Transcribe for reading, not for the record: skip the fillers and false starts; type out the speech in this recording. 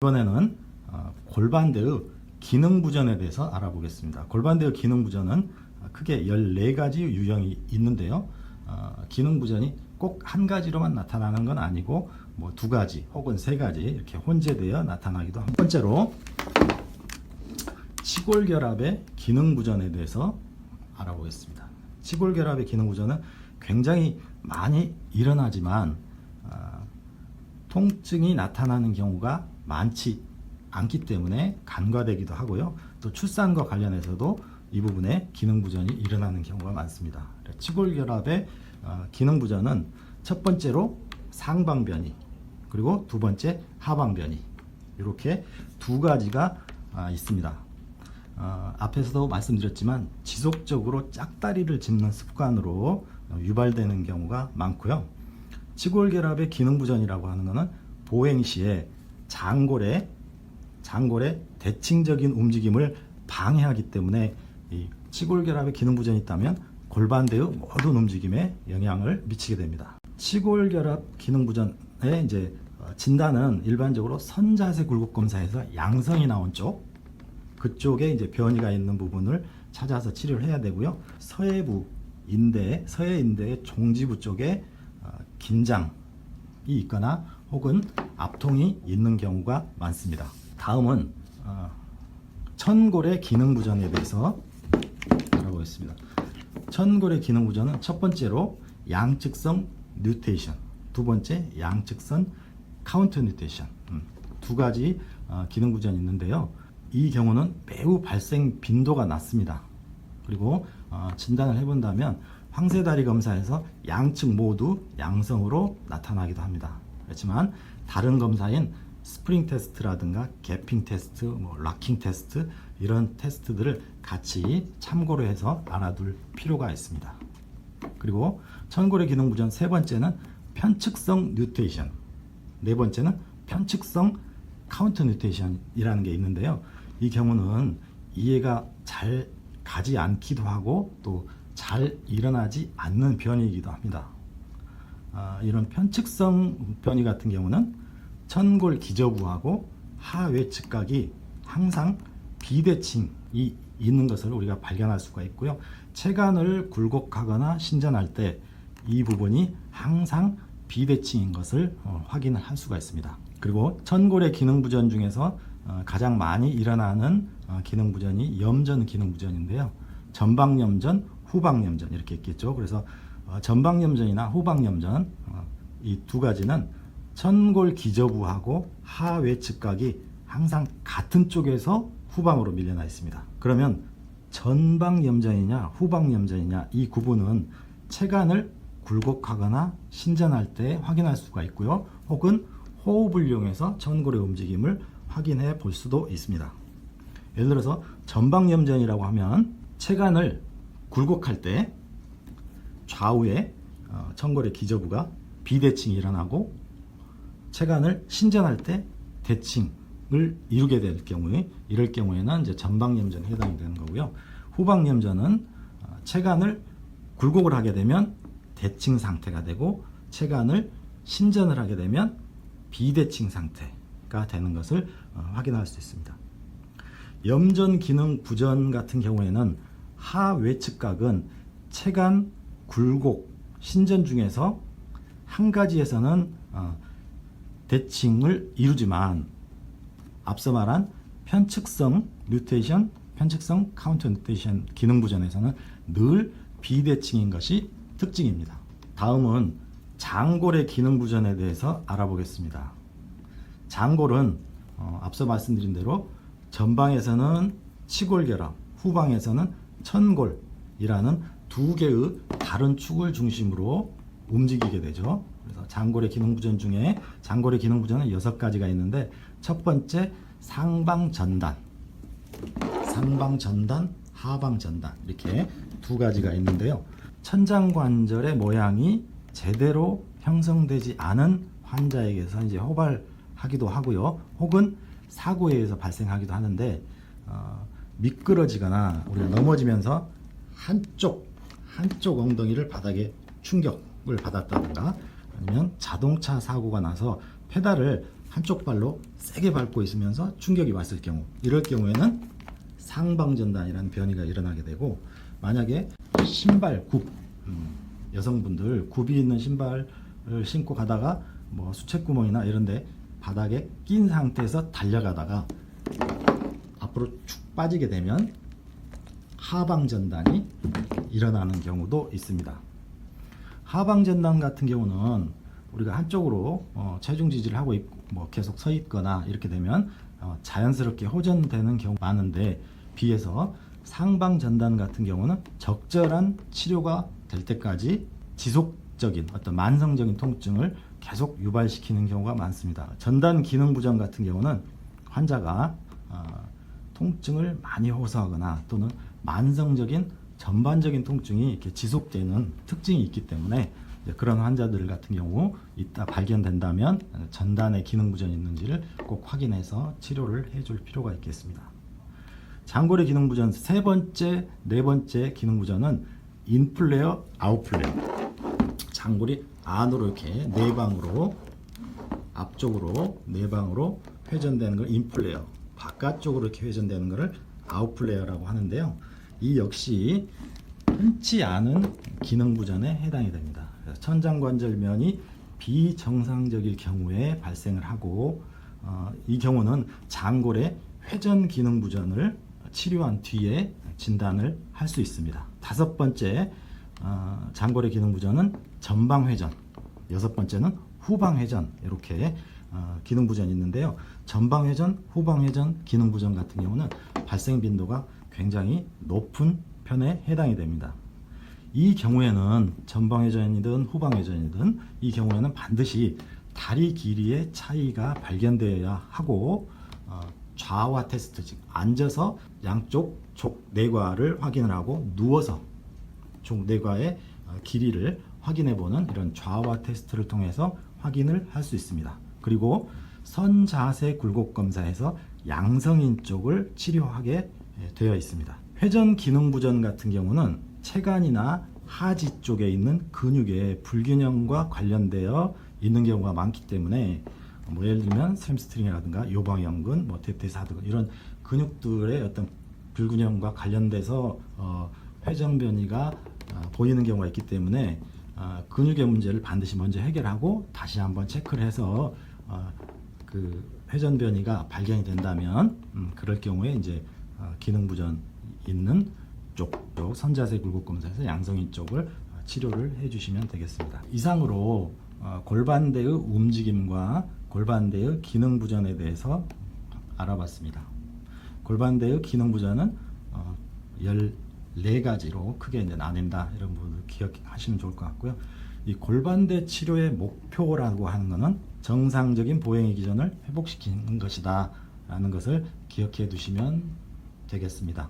이번에는 골반대의 기능 부전에 대해서 알아보겠습니다. 골반대의 기능 부전은 크게 14가지 유형이 있는데요. 기능 부전이 꼭 한 가지로만 나타나는 건 아니고 뭐 2가지 혹은 3가지 이렇게 혼재되어 나타나기도 합니다. 첫 번째로 치골결합의 기능 부전에 대해서 알아보겠습니다. 치골결합의 기능 부전은 굉장히 많이 일어나지만 통증이 나타나는 경우가 많지 않기 때문에 간과되기도 하고요. 또 출산과 관련해서도 이 부분에 기능 부전이 일어나는 경우가 많습니다. 치골결합의 기능 부전은 첫 번째로 상방변이, 그리고 두 번째 하방변이, 이렇게 2가지가 있습니다. 앞에서도 말씀드렸지만 지속적으로 짝다리를 짚는 습관으로 유발되는 경우가 많고요. 치골결합의 기능 부전이라고 하는 것은 보행 시에 장골의 대칭적인 움직임을 방해하기 때문에 이 치골결합의 기능 부전이 있다면 골반대의 모든 움직임에 영향을 미치게 됩니다. 치골결합 기능 부전의 이제 진단은 일반적으로 선자세 굴곡 검사에서 양성이 나온 쪽, 그쪽에 이제 변이가 있는 부분을 찾아서 치료를 해야 되고요. 서해부 인대, 서해 인대의 종지부 쪽에 긴장이 있거나 혹은 압통이 있는 경우가 많습니다. 다음은 천골의 기능 부전에 대해서 알아보겠습니다. 천골의 기능 부전은 첫 번째로 양측성 뉴테이션, 두 번째 양측선 카운터 뉴테이션, 2가지 기능 부전이 있는데요. 이 경우는 매우 발생 빈도가 낮습니다. 그리고 진단을 해본다면 황새다리 검사에서 양측 모두 양성으로 나타나기도 합니다. 그렇지만 다른 검사인 스프링 테스트라든가 개핑 테스트, 락킹 테스트, 이런 테스트들을 같이 참고로 해서 알아둘 필요가 있습니다. 그리고 천골의 기능 부전 세 번째는 편측성 뉴테이션, 네 번째는 편측성 카운터 뉴테이션이라는 게 있는데요. 이 경우는 이해가 잘 가지 않기도 하고 또 잘 일어나지 않는 변이이기도 합니다. 이런 편측성 변이 같은 경우는 천골 기저부하고 하외 측각이 항상 비대칭이 있는 것을 우리가 발견할 수가 있고요. 체간을 굴곡하거나 신전할 때 이 부분이 항상 비대칭인 것을 확인을 할 수가 있습니다. 그리고 천골의 기능 부전 중에서 가장 많이 일어나는 기능 부전이 염전 기능 부전인데요. 전방염전, 후방염전 이렇게 있겠죠. 그래서 전방염전이나 후방염전, 이 2가지는 천골 기저부하고 하외 측각이 항상 같은 쪽에서 후방으로 밀려나 있습니다. 그러면 전방염전이냐 후방염전이냐 이 구분은 체간을 굴곡하거나 신전할 때 확인할 수가 있고요. 혹은 호흡을 이용해서 천골의 움직임을 확인해 볼 수도 있습니다. 예를 들어서 전방염전이라고 하면 체간을 굴곡할 때 좌우에 천골의 기저부가 비대칭이 일어나고 체간을 신전할 때 대칭을 이루게 될 경우에, 이럴 경우에는 이제 전방염전에 해당이 되는 거고요. 후방염전은 체간을 굴곡을 하게 되면 대칭 상태가 되고 체간을 신전을 하게 되면 비대칭 상태가 되는 것을 확인할 수 있습니다. 염전 기능 부전 같은 경우에는 하외 측각은 체간 굴곡 신전 중에서 한 가지에서는 대칭을 이루지만 앞서 말한 편측성 뉴테이션, 편측성 카운터 뉴테이션 기능 부전에서는 늘 비대칭인 것이 특징입니다. 다음은 장골의 기능 부전에 대해서 알아보겠습니다. 장골은 앞서 말씀드린 대로 전방에서는 치골결합, 후방에서는 천골이라는 2개의 다른 축을 중심으로 움직이게 되죠. 그래서 장골의 기능 부전 중에 장골의 기능 부전은 6가지가 있는데, 첫 번째 상방전단, 하방전단 이렇게 2가지가 있는데요. 천장관절의 모양이 제대로 형성되지 않은 환자에게서 이제 호발하기도 하고요. 혹은 사고에 의해서 발생하기도 하는데, 미끄러지거나 우리가 넘어지면서 한쪽 엉덩이를 바닥에 충격을 받았다든가, 아니면 자동차 사고가 나서 페달을 한쪽 발로 세게 밟고 있으면서 충격이 왔을 경우, 이럴 경우에는 상방전단이라는 변이가 일어나게 되고, 만약에 신발 굽, 여성분들 굽이 있는 신발을 신고 가다가 뭐 수채구멍이나 이런데 바닥에 낀 상태에서 달려가다가 앞으로 축 빠지게 되면 하방전단이 일어나는 경우도 있습니다. 하방전단 같은 경우는 우리가 한쪽으로 체중 지지를 하고 있고 뭐 계속 서 있거나 이렇게 되면 자연스럽게 호전되는 경우 많은데, 비해서 상방전단 같은 경우는 적절한 치료가 될 때까지 지속적인 어떤 만성적인 통증을 계속 유발시키는 경우가 많습니다. 전단 기능 부전 같은 경우는 환자가 통증을 많이 호소하거나 또는 만성적인 전반적인 통증이 이렇게 지속되는 특징이 있기 때문에, 그런 환자들 같은 경우 이따 발견된다면 전단의 기능 부전이 있는지를 꼭 확인해서 치료를 해줄 필요가 있겠습니다. 장골의 기능 부전 세 번째, 네 번째 기능 부전은 인플레어, 아웃플레어. 장골이 안으로 이렇게 내방으로, 앞쪽으로 내방으로 회전되는 걸 인플레어, 바깥쪽으로 이렇게 회전되는 것을 아웃플레어라고 하는데요. 이 역시 흔치 않은 기능 부전에 해당이 됩니다. 천장관절면이 비정상적일 경우에 발생을 하고, 이 경우는 장골의 회전 기능 부전을 치료한 뒤에 진단을 할 수 있습니다. 다섯 번째 장골의 기능 부전은 전방 회전, 여섯 번째는 후방 회전, 이렇게 기능 부전이 있는데요. 전방 회전, 후방 회전 기능 부전 같은 경우는 발생 빈도가 굉장히 높은 편에 해당이 됩니다. 이 경우에는 전방 회전이든 후방 회전이든 이 경우에는 반드시 다리 길이의 차이가 발견되어야 하고, 좌와 테스트, 즉 앉아서 양쪽 족 내과를 확인을 하고 누워서 족 내과의 길이를 확인해 보는 이런 좌와 테스트를 통해서 확인을 할 수 있습니다. 그리고 선자세 굴곡 검사에서 양성인 쪽을 치료하게 되어 있습니다. 회전 기능 부전 같은 경우는 체간이나 하지 쪽에 있는 근육의 불균형과 관련되어 있는 경우가 많기 때문에, 뭐 예를 들면 햄스트링이라든가 요방형근, 뭐 대퇴사두근 이런 근육들의 어떤 불균형과 관련돼서 회전 변이가 보이는 경우가 있기 때문에 근육의 문제를 반드시 먼저 해결하고 다시 한번 체크를 해서 그 회전 변이가 발견이 된다면 그럴 경우에 이제 기능 부전 있는 쪽 선자세 굴곡 검사에서 양성인 쪽을 치료를 해주시면 되겠습니다. 이상으로 골반대의 움직임과 골반대의 기능 부전에 대해서 알아봤습니다. 골반대의 기능 부전은 14가지로 크게 이제 나뉜다, 이런 부분을 기억하시면 좋을 것 같고요. 이 골반대 치료의 목표라고 하는 것은 정상적인 보행의 기전을 회복시키는 것이다 라는 것을 기억해 두시면 되겠습니다.